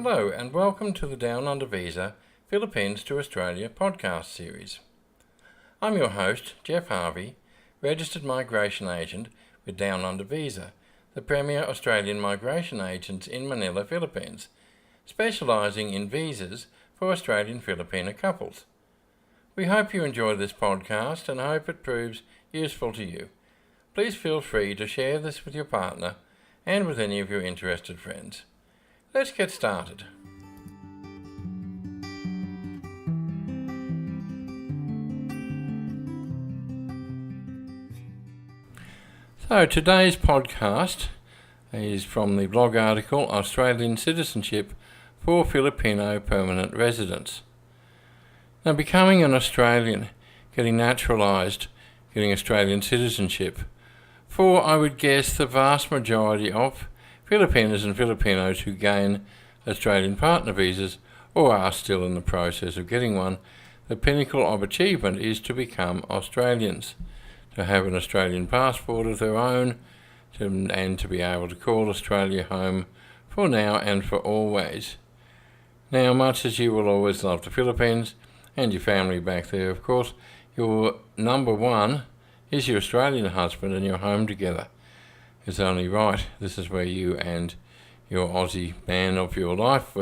Hello and welcome to the Down Under Visa Philippines to Australia podcast series. I'm your host, Jeff Harvie, registered migration agent with Down Under Visa, the premier Australian migration agents in Manila, Philippines, specialising in visas for Australian Filipina couples. We hope you enjoy this podcast and hope it proves useful to you. Please feel free to share this with your partner and with any of your interested friends. Let's get started. So today's podcast is from the blog article Australian Citizenship for Filipino Permanent Residents. Now, becoming an Australian, getting naturalised, getting Australian citizenship, for I would guess the vast majority of Filipinas and Filipinos who gain Australian partner visas or are still in the process of getting one, the pinnacle of achievement is to become Australians, to have an Australian passport of their own, and to be able to call Australia home for now and for always. Now, much as you will always love the Philippines and your family back there, of course, your number one is your Australian husband and your home together. It's only right. This is where you and your Aussie man of your life,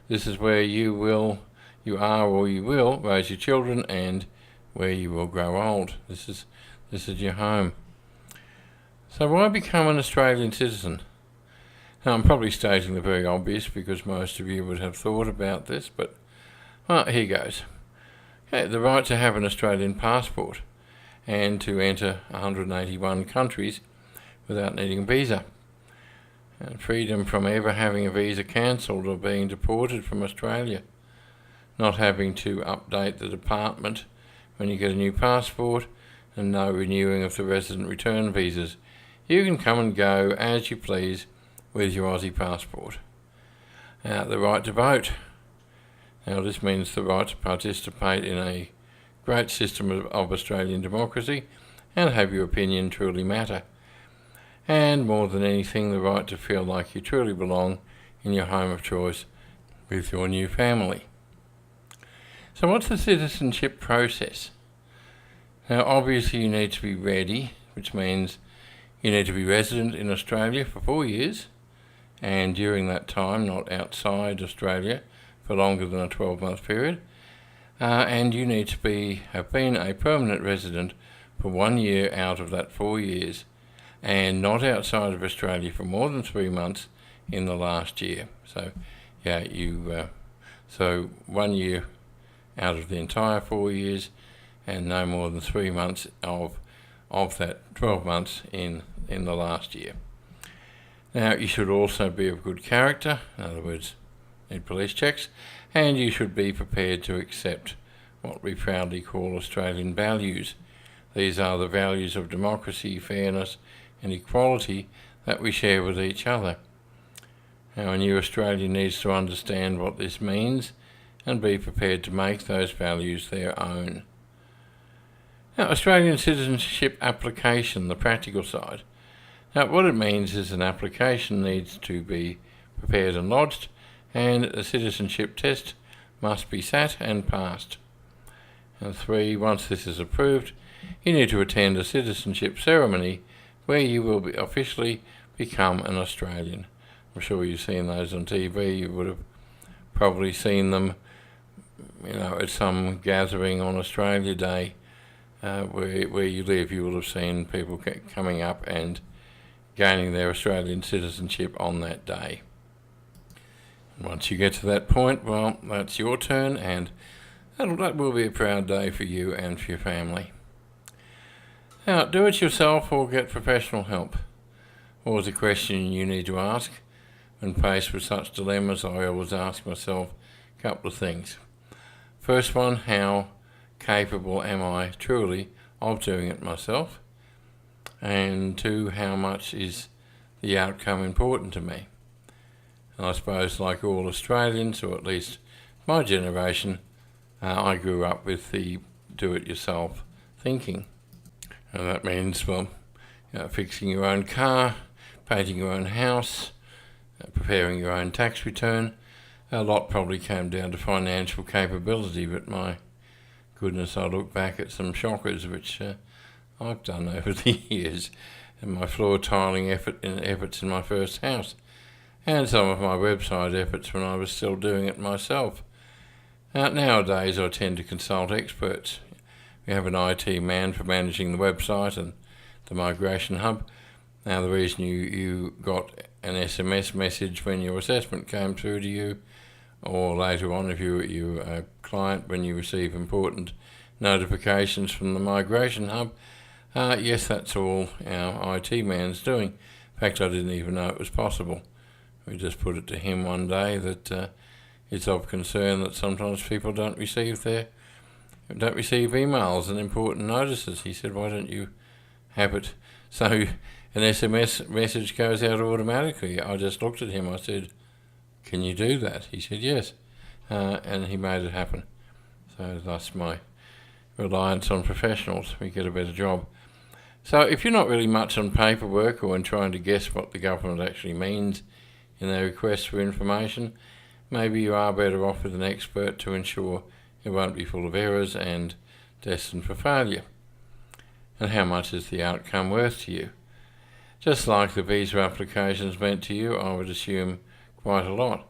this is where you are or you will raise your children and where you will grow old. This is your home. So why become an Australian citizen? Now, I'm probably stating the very obvious because most of you would have thought about this, but here goes. Okay, the right to have an Australian passport and to enter 181 countries without needing a visa. And freedom from ever having a visa cancelled or being deported from Australia. Not having to update the department when you get a new passport, and no renewing of the resident return visas. You can come and go as you please with your Aussie passport. The right to vote. Now, this means the right to participate in a great system of Australian democracy and have your opinion truly matter. And more than anything, the right to feel like you truly belong in your home of choice with your new family. So what's the citizenship process? Now, obviously you need to be ready, which means you need to be resident in Australia for 4 years, and during that time not outside Australia for longer than a 12-month period. And you need to have been a permanent resident for 1 year out of that 4 years, and not outside of Australia for more than 3 months in the last year. So, so 1 year out of the entire 4 years, and no more than 3 months of that 12 months in the last year. Now, you should also be of good character, in other words, need police checks, and you should be prepared to accept what we proudly call Australian values. These are the values of democracy, fairness and equality that we share with each other. Now, a new Australian needs to understand what this means and be prepared to make those values their own. Now, Australian citizenship application, the practical side. Now, what it means is an application needs to be prepared and lodged, and a citizenship test must be sat and passed. And 3, once this is approved, you need to attend a citizenship ceremony where you will officially become an Australian. I'm sure you've seen those on TV. You would have probably seen them, at some gathering on Australia Day where you live. You will have seen people coming up and gaining their Australian citizenship on that day. Once you get to that point, well, that's your turn, and that will be a proud day for you and for your family. Now, do it yourself or get professional help? Always a question you need to ask. When faced with such dilemmas, I always ask myself a couple of things. First one, how capable am I truly of doing it myself? And 2, how much is the outcome important to me? And I suppose, like all Australians, or at least my generation, I grew up with the do-it-yourself thinking. And that means, fixing your own car, painting your own house, preparing your own tax return, A lot probably came down to financial capability, but my goodness, I look back at some shockers which I've done over the years, and my floor tiling efforts in my first house, and some of my website efforts when I was still doing it myself. Nowadays I tend to consult experts. We have an IT man for managing the website and the migration hub. Now, the reason you got an SMS message when your assessment came through to you, or later on if you a client when you receive important notifications from the migration hub, yes, that's all our IT man's doing. In fact, I didn't even know it was possible. We just put it to him one day that it's of concern that sometimes people don't receive emails and important notices. He said, why don't you have it so an SMS message goes out automatically? I just looked at him, I said, can you do that? He said, yes, and he made it happen. So thus my reliance on professionals, we get a better job. So if you're not really much on paperwork or in trying to guess what the government actually means in their requests for information, maybe you are better off with an expert to ensure it won't be full of errors and destined for failure. And how much is the outcome worth to you? Just like the visa applications meant to you, I would assume quite a lot.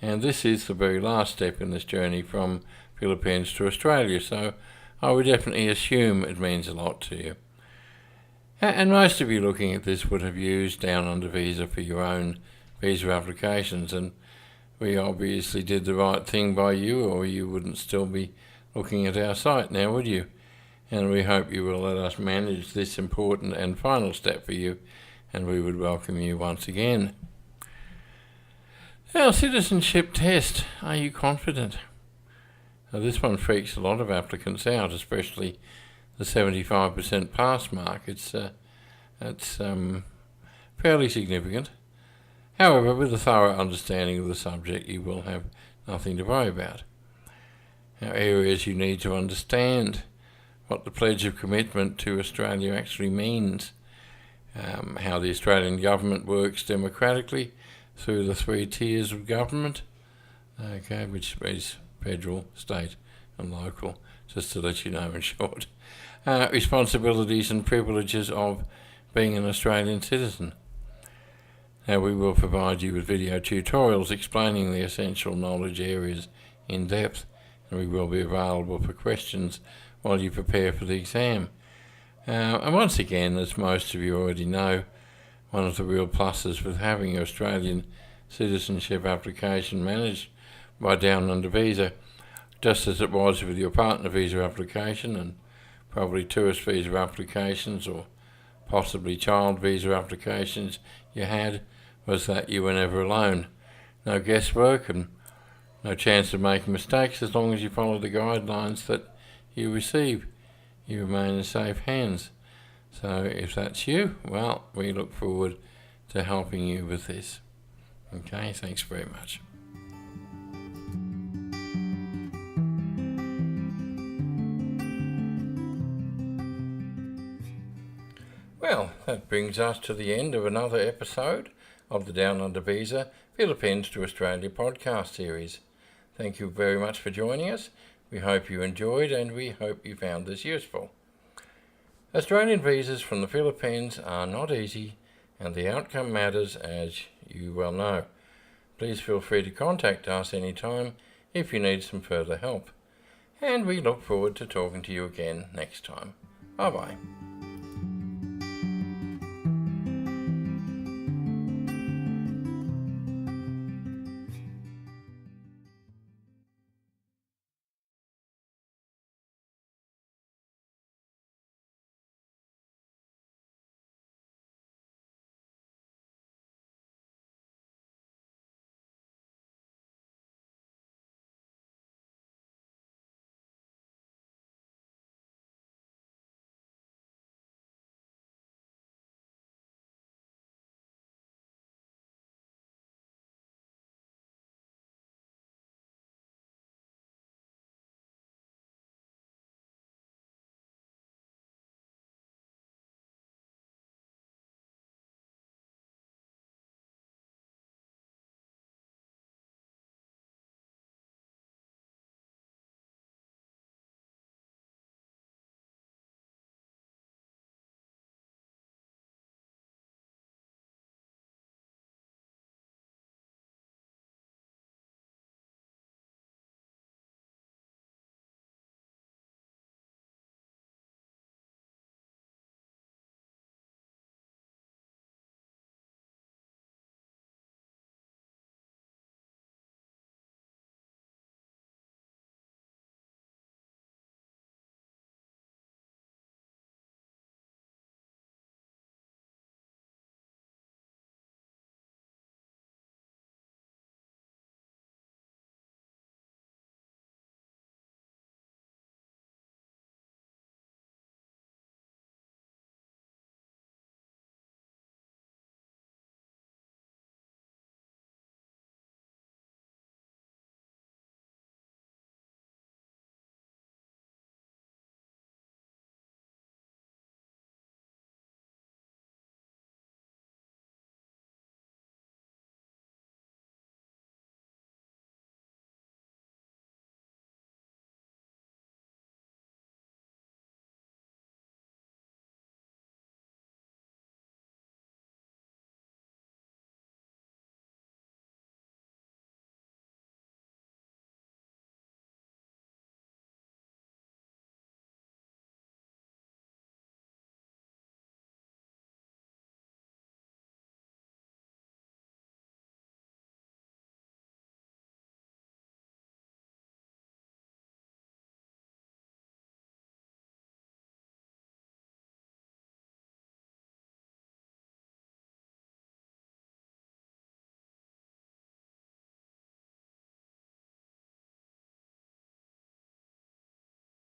And this is the very last step in this journey from Philippines to Australia, so I would definitely assume it means a lot to you. And most of you looking at this would have used Down Under Visa for your own visa applications, and we obviously did the right thing by you, or you wouldn't still be looking at our site now, would you? And we hope you will let us manage this important and final step for you, and we would welcome you once again. Our citizenship test. Are you confident? Now, this one freaks a lot of applicants out, especially the 75% pass mark. It's fairly significant. However, with a thorough understanding of the subject, you will have nothing to worry about. Now, areas you need to understand: what the Pledge of Commitment to Australia actually means, how the Australian government works democratically through the 3 tiers of government, which is federal, state and local, just to let you know in short. Responsibilities and privileges of being an Australian citizen. Now, we will provide you with video tutorials explaining the essential knowledge areas in depth, and we will be available for questions while you prepare for the exam. And once again, as most of you already know, one of the real pluses with having your Australian citizenship application managed by Down Under Visa, just as it was with your partner visa application and probably tourist visa applications or possibly child visa applications you had, was that you were never alone. No guesswork and no chance of making mistakes as long as you follow the guidelines that you receive. You remain in safe hands. So if that's you, well, we look forward to helping you with this. Okay, thanks very much. Well, that brings us to the end of another episode of the Down Under Visa Philippines to Australia podcast series. Thank you very much for joining us. We hope you enjoyed, and we hope you found this useful. Australian visas from the Philippines are not easy, and the outcome matters, as you well know. Please feel free to contact us anytime if you need some further help. And we look forward to talking to you again next time. Bye-bye.